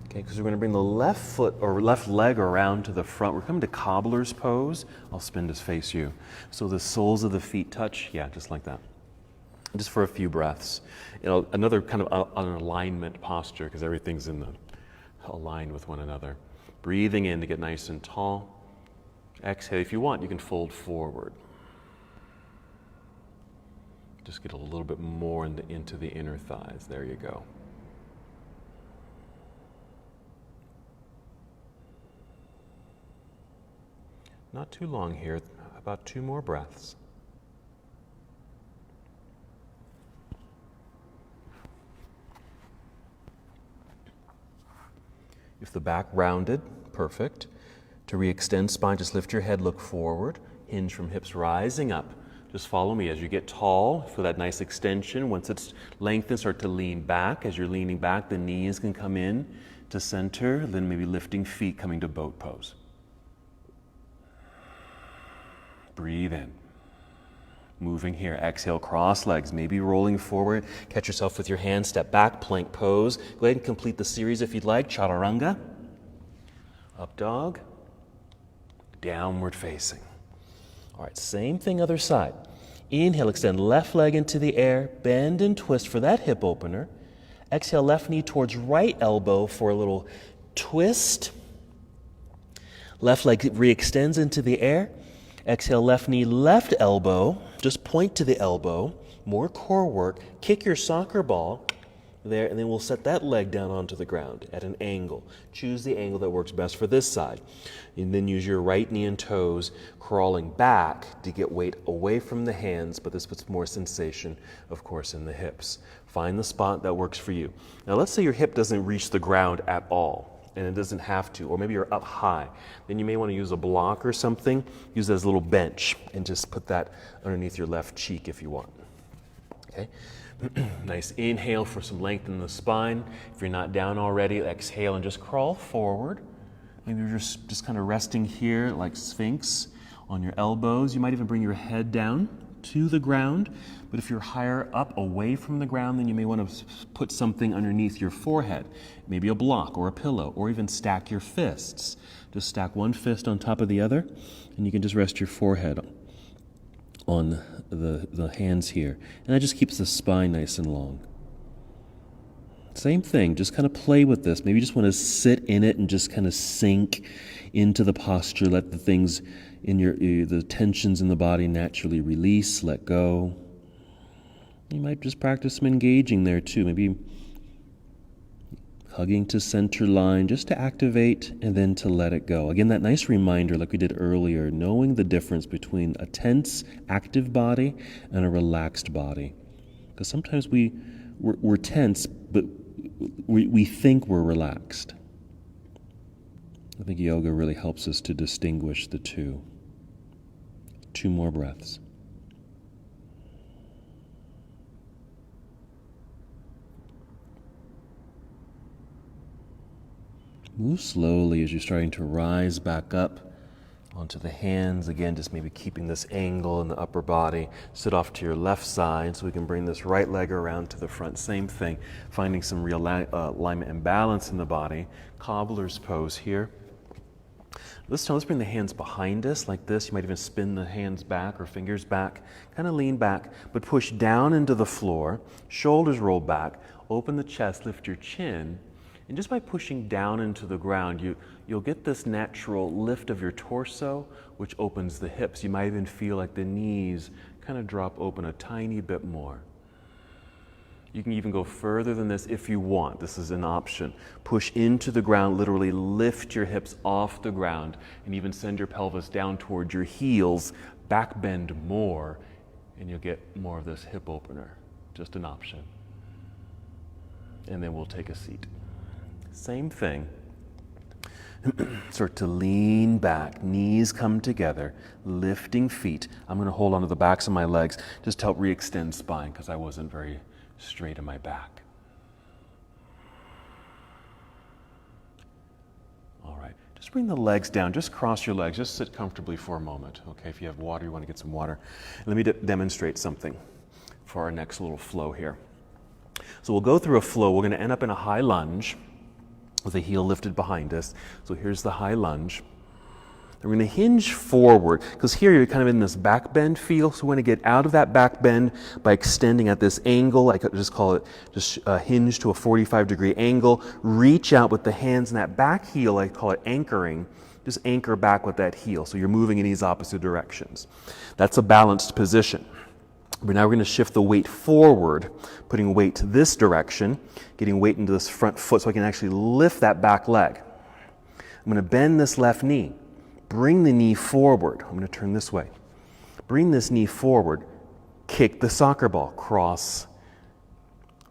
Okay, because we're going to bring the left foot or left leg around to the front. We're coming to cobbler's pose. I'll spin to face you. So the soles of the feet touch. Yeah, just like that. Just for a few breaths. Another kind of an alignment posture because everything's aligned with one another. Breathing in to get nice and tall. Exhale. If you want, you can fold forward. Just get a little bit more into the inner thighs. There you go. Not too long here, about 2 more breaths. If the back rounded, perfect. To re-extend spine, just lift your head, look forward. Hinge from hips rising up. Just follow me as you get tall. Feel that nice extension. Once it's lengthened, start to lean back. As you're leaning back, the knees can come in to center, then maybe lifting feet, coming to boat pose. Breathe in. Moving here. Exhale, cross legs, maybe rolling forward. Catch yourself with your hands, step back, plank pose. Go ahead and complete the series if you'd like. Chaturanga. Up dog. Downward facing. All right, same thing other side. Inhale, extend left leg into the air, bend and twist for that hip opener. Exhale, left knee towards right elbow for a little twist. Left leg re-extends into the air. Exhale, left knee, left elbow. Just point to the elbow. More core work. Kick your soccer ball there, and then we'll set that leg down onto the ground at an angle. Choose the angle that works best for this side. And then use your right knee and toes crawling back to get weight away from the hands, but this puts more sensation, of course, in the hips. Find the spot that works for you. Now, let's say your hip doesn't reach the ground at all. And it doesn't have to, or maybe you're up high. Then you may want to use a block or something. Use it as a little bench and just put that underneath your left cheek if you want. Okay? Nice inhale for some length in the spine. If you're not down already, exhale and just crawl forward. Maybe you're just kind of resting here like Sphinx on your elbows. You might even bring your head down to the ground. But if you're higher up away from the ground, then you may want to put something underneath your forehead. Maybe a block or a pillow, or even stack your fists. Just stack one fist on top of the other, and you can just rest your forehead on the hands here. And that just keeps the spine nice and long. Same thing, just kind of play with this. Maybe you just want to sit in it and just kind of sink into the posture. Let the things in the tensions in the body naturally release, let go. You might just practice some engaging there too. Maybe hugging to center line just to activate and then to let it go. Again, that nice reminder like we did earlier, knowing the difference between a tense, active body and a relaxed body. Because sometimes we're tense, but we think we're relaxed. I think yoga really helps us to distinguish the two. 2 more breaths. Move slowly as you're starting to rise back up Onto the hands, again, just maybe keeping this angle in the upper body. Sit off to your left side so we can bring this right leg around to the front. Same thing, finding some real alignment and balance in the body. Cobbler's pose here. This time, let's bring the hands behind us like this. You might even spin the hands back or fingers back. Kind of lean back, but push down into the floor. Shoulders roll back. Open the chest, lift your chin. And just by pushing down into the ground, you'll get this natural lift of your torso, which opens the hips. You might even feel like the knees kind of drop open a tiny bit more. You can even go further than this if you want. This is an option. Push into the ground, literally lift your hips off the ground, and even send your pelvis down towards your heels. Back bend more, and you'll get more of this hip opener. Just an option. And then we'll take a seat. Same thing. Start to lean back, knees come together, lifting feet. I'm going to hold onto the backs of my legs just to help re-extend spine because I wasn't very straight in my back. All right, just bring the legs down, just cross your legs, just sit comfortably for a moment. Okay, if you have water, you want to get some water. Let me demonstrate something for our next little flow here. So we'll go through a flow. We're going to end up in a high lunge with the heel lifted behind us. So here's the high lunge. Then we're going to hinge forward, because here you're kind of in this back bend feel, so we're going to get out of that back bend by extending at this angle. I could just call it just hinge to a 45-degree angle. Reach out with the hands in that back heel, I call it anchoring. Just anchor back with that heel, so you're moving in these opposite directions. That's a balanced position. But now we're going to shift the weight forward, putting weight to this direction, getting weight into this front foot so I can actually lift that back leg. I'm going to bend this left knee. Bring the knee forward. I'm going to turn this way. Bring this knee forward. Kick the soccer ball. Cross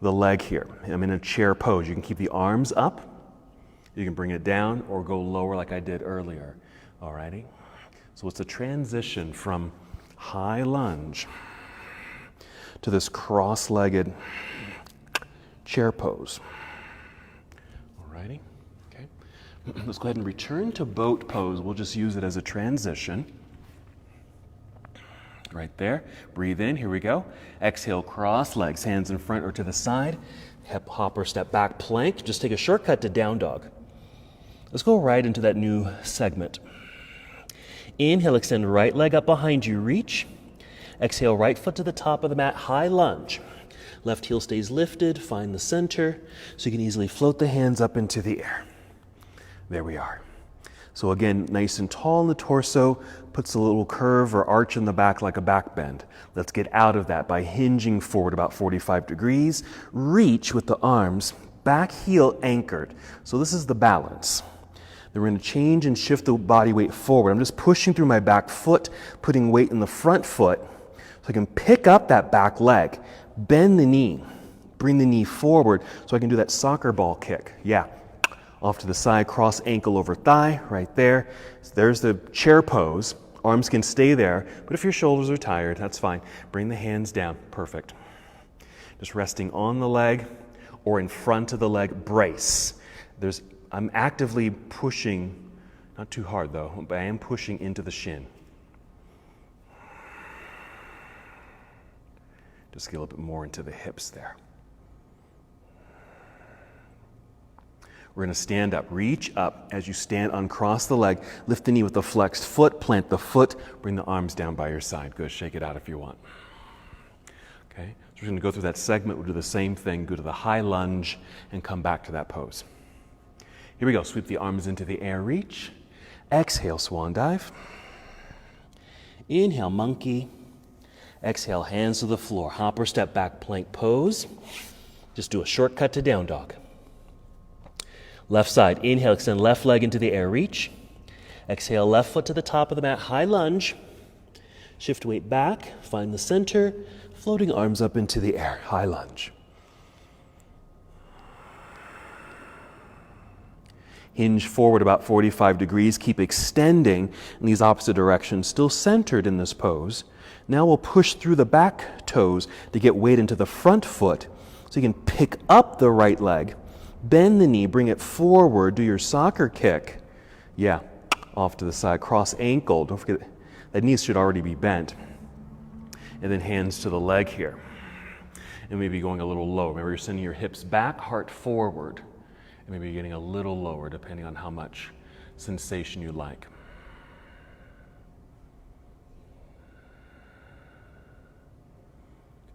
the leg here. I'm in a chair pose. You can keep the arms up. You can bring it down or go lower like I did earlier. Alrighty? So it's a transition from high lunge to this cross-legged chair pose. Alrighty? Okay. Let's go ahead and return to boat pose. We'll just use it as a transition. Right there. Breathe in. Here we go. Exhale, cross legs, hands in front or to the side. Hip hopper, step back, plank. Just take a shortcut to down dog. Let's go right into that new segment. Inhale, extend right leg up behind you, reach. Exhale, right foot to the top of the mat, high lunge. Left heel stays lifted, find the center, so you can easily float the hands up into the air. There we are. So again, nice and tall in the torso, puts a little curve or arch in the back like a back bend. Let's get out of that by hinging forward about 45 degrees. Reach with the arms, back heel anchored. So this is the balance. Then we're going to change and shift the body weight forward. I'm just pushing through my back foot, putting weight in the front foot, so I can pick up that back leg, bend the knee, bring the knee forward so I can do that soccer ball kick. Yeah. Off to the side, cross ankle over thigh, right there. So there's the chair pose. Arms can stay there, but if your shoulders are tired, that's fine. Bring the hands down. Perfect. Just resting on the leg or in front of the leg, brace. I'm actively pushing, not too hard though, but I am pushing into the shin. Just get a little bit more into the hips there. We're going to stand up. Reach up as you stand, uncross the leg, lift the knee with the flexed foot, plant the foot, bring the arms down by your side. Good, shake it out if you want. Okay, so we're going to go through that segment. We'll do the same thing, go to the high lunge, and come back to that pose. Here we go. Sweep the arms into the air, reach. Exhale, swan dive. Inhale, monkey. Exhale, hands to the floor. Hopper, step back, plank pose. Just do a shortcut to down dog. Left side, inhale, extend left leg into the air, reach. Exhale, left foot to the top of the mat, high lunge. Shift weight back, find the center, floating arms up into the air, high lunge. Hinge forward about 45 degrees, keep extending in these opposite directions, still centered in this pose. Now we'll push through the back toes to get weight into the front foot so you can pick up the right leg. Bend the knee, bring it forward, do your soccer kick. Yeah, off to the side, cross ankle. Don't forget that knees should already be bent. And then hands to the leg here. And maybe going a little lower. Remember, you're sending your hips back, heart forward. And maybe getting a little lower depending on how much sensation you like.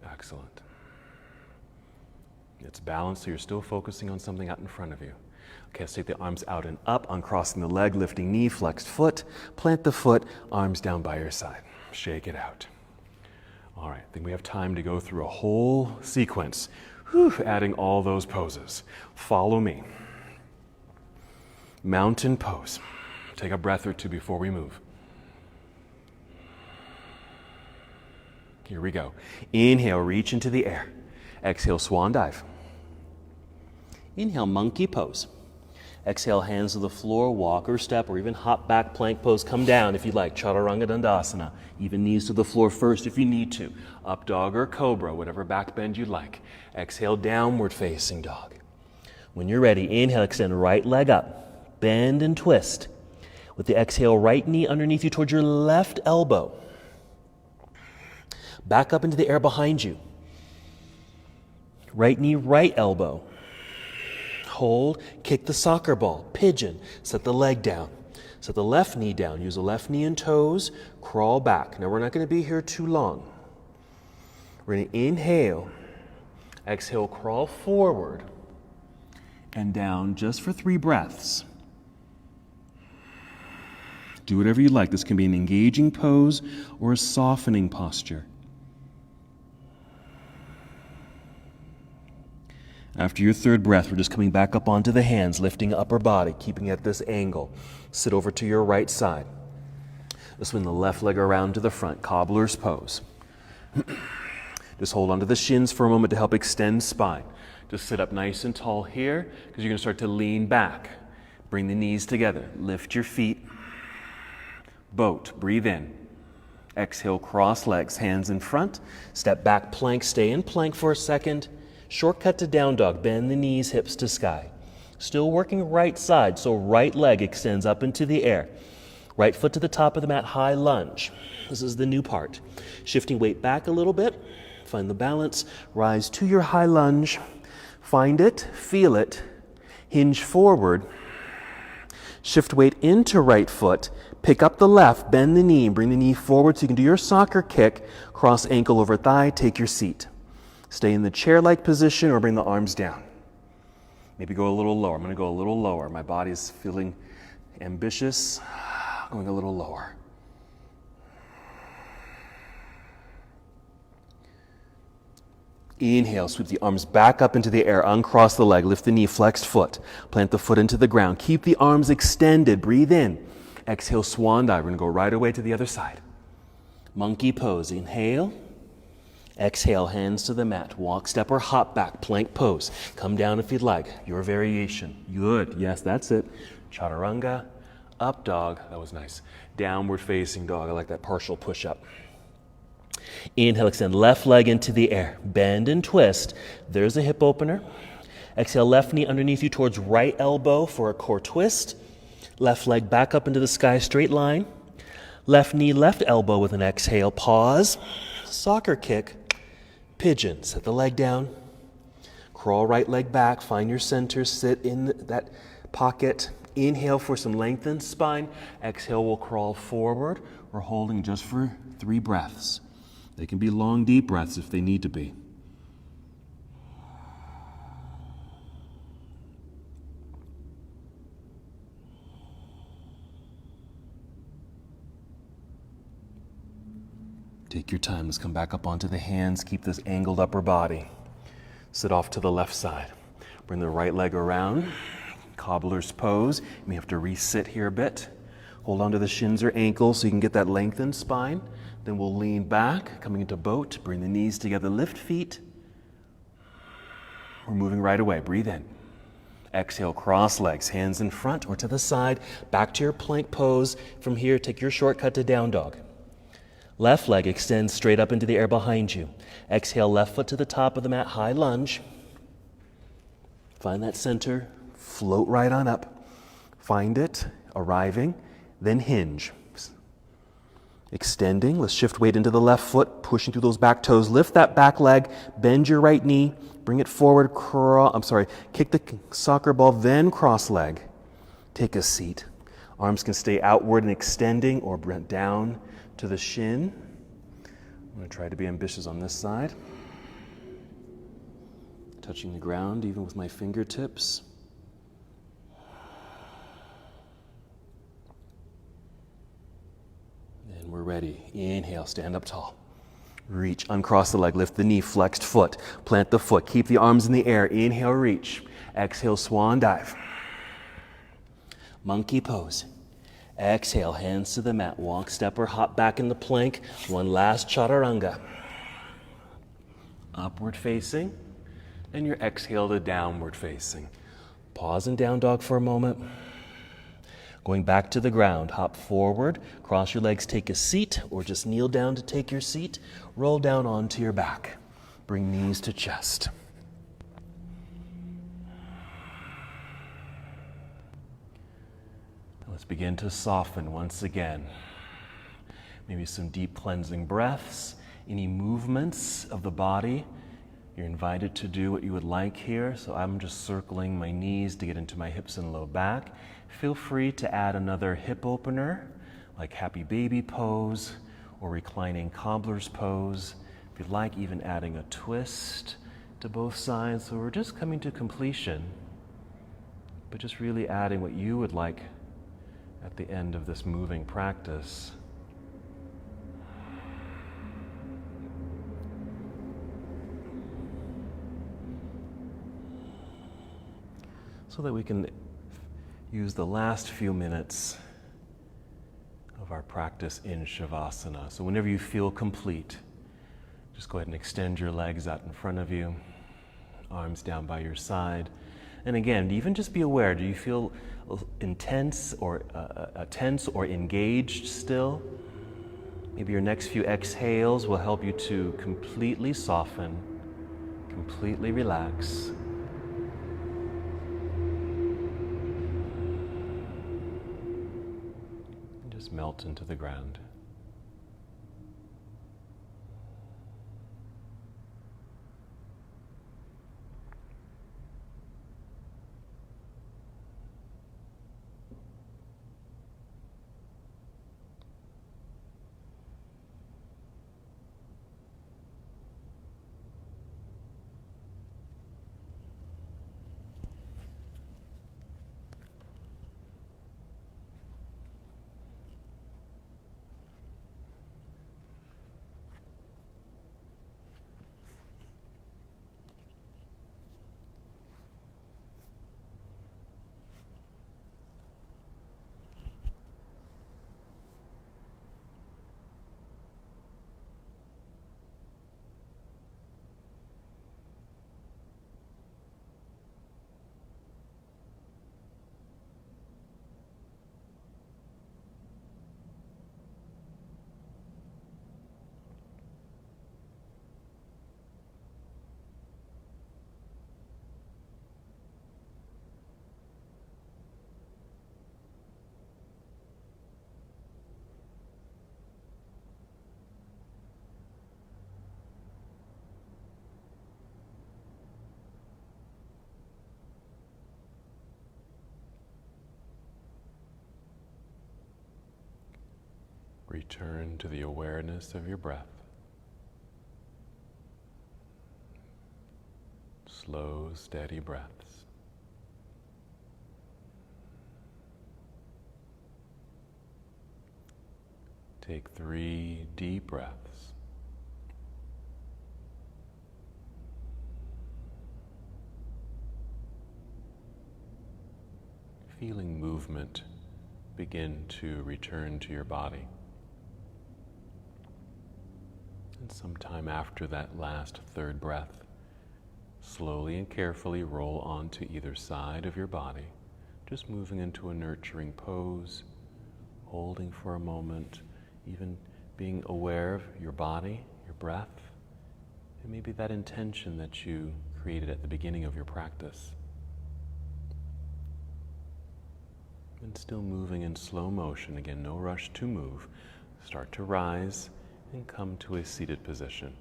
Excellent. It's balanced, so you're still focusing on something out in front of you. Okay, let's take the arms out and up, uncrossing the leg, lifting knee, flexed foot, plant the foot, arms down by your side. Shake it out. All right, I think we have time to go through a whole sequence, adding all those poses. Follow me. Mountain pose. Take a breath or two before we move. Here we go. Inhale, reach into the air. Exhale, swan dive. Inhale, monkey pose. Exhale, hands to the floor, walk or step, or even hop back plank pose. Come down if you like, chaturanga dandasana. Even knees to the floor first if you need to. Up dog or cobra, whatever back bend you like. Exhale, downward facing dog. When you're ready, inhale, extend right leg up. Bend and twist. With the exhale, right knee underneath you towards your left elbow. Back up into the air behind you. Right knee, right elbow. Hold, kick the soccer ball, pigeon, set the leg down. Set the left knee down, use the left knee and toes, crawl back. Now we're not going to be here too long. We're going to inhale, exhale, crawl forward and down just for 3 breaths. Do whatever you like. This can be an engaging pose or a softening posture. After your 3rd breath, we're just coming back up onto the hands, lifting upper body, keeping it at this angle. Sit over to your right side. Swing the left leg around to the front, cobbler's pose. Just hold onto the shins for a moment to help extend spine. Just sit up nice and tall here because you're going to start to lean back. Bring the knees together. Lift your feet. Boat. Breathe in. Exhale, cross legs, hands in front. Step back, plank. Stay in plank for a second. Shortcut to down dog. Bend the knees, hips to sky. Still working right side, so right leg extends up into the air. Right foot to the top of the mat, high lunge. This is the new part. Shifting weight back a little bit. Find the balance. Rise to your high lunge. Find it, feel it. Hinge forward. Shift weight into right foot. Pick up the left, bend the knee, bring the knee forward so you can do your soccer kick. Cross ankle over thigh, take your seat. Stay in the chair-like position or bring the arms down. Maybe go a little lower. I'm going to go a little lower. My body's feeling ambitious. Going a little lower. Inhale, sweep the arms back up into the air. Uncross the leg. Lift the knee, flexed foot. Plant the foot into the ground. Keep the arms extended. Breathe in. Exhale, swan dive. We're going to go right away to the other side. Monkey pose. Inhale. Exhale, hands to the mat. Walk, step, or hop back. Plank pose. Come down if you'd like. Your variation. Good. Yes, that's it. Chaturanga. Up dog. That was nice. Downward facing dog. I like that partial push-up. Inhale, extend left leg into the air. Bend and twist. There's a hip opener. Exhale, left knee underneath you towards right elbow for a core twist. Left leg back up into the sky, straight line. Left knee, left elbow with an exhale. Pause. Soccer kick. Pigeon. Set the leg down. Crawl right leg back. Find your center. Sit in that pocket. Inhale for some lengthened spine. Exhale, we'll crawl forward. We're holding just for 3 breaths. They can be long, deep breaths if they need to be. Take your time. Let's come back up onto the hands. Keep this angled upper body. Sit off to the left side. Bring the right leg around. Cobbler's pose. You may have to resit here a bit. Hold onto the shins or ankles so you can get that lengthened spine. Then we'll lean back, coming into boat. Bring the knees together, lift feet. We're moving right away. Breathe in. Exhale, cross legs, hands in front or to the side. Back to your plank pose. From here, take your shortcut to down dog. Left leg extends straight up into the air behind you. Exhale, left foot to the top of the mat, high lunge. Find that center, float right on up. Find it, arriving. then hinge. Extending, let's shift weight into the left foot, pushing through those back toes. Lift that back leg, bend your right knee, bring it forward, kick the soccer ball, then cross leg. Take a seat. Arms can stay outward and extending or bent down to the shin. I'm going to try to be ambitious on this side. Touching the ground even with my fingertips. And we're ready. Inhale, stand up tall. Reach, uncross the leg, lift the knee, flexed foot, plant the foot, keep the arms in the air. Inhale, reach. Exhale, swan dive. Monkey pose. Exhale, hands to the mat. Walk, step, or hop back in the plank. One last chaturanga. Upward facing, and your exhale to downward facing. Pause in down dog for a moment. Going back to the ground, hop forward, cross your legs, take a seat, or just kneel down to take your seat. Roll down onto your back. Bring knees to chest. Let's begin to soften once again. Maybe some deep cleansing breaths. Any movements of the body, you're invited to do what you would like here. So I'm just circling my knees to get into my hips and low back. Feel free to add another hip opener, like happy baby pose or reclining cobbler's pose. If you'd like, even adding a twist to both sides. So we're just coming to completion, but just really adding what you would like at the end of this moving practice. So that we can use the last few minutes of our practice in Shavasana. So whenever you feel complete, just go ahead and extend your legs out in front of you, arms down by your side. And again, even just be aware, do you feel tense or engaged still? Maybe your next few exhales will help you to completely soften, completely relax. And just melt into the ground. Return to the awareness of your breath. Slow, steady breaths. Take 3 deep breaths. Feeling movement begin to return to your body. And sometime after that last 3rd breath, slowly and carefully roll onto either side of your body, just moving into a nurturing pose, holding for a moment, even being aware of your body, your breath, and maybe that intention that you created at the beginning of your practice. And still moving in slow motion. Again, no rush to move. Start to rise and come to a seated position.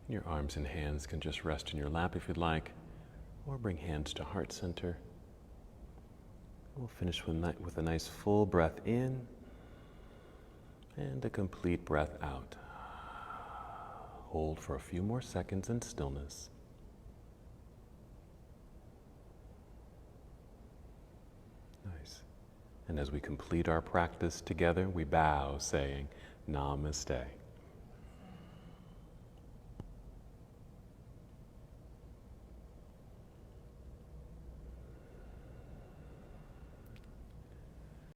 Your arms and hands can just rest in your lap if you'd like, or bring hands to heart center. We'll finish with a nice full breath in and a complete breath out. Hold for a few more seconds in stillness. Nice. And as we complete our practice together, we bow saying, Namaste.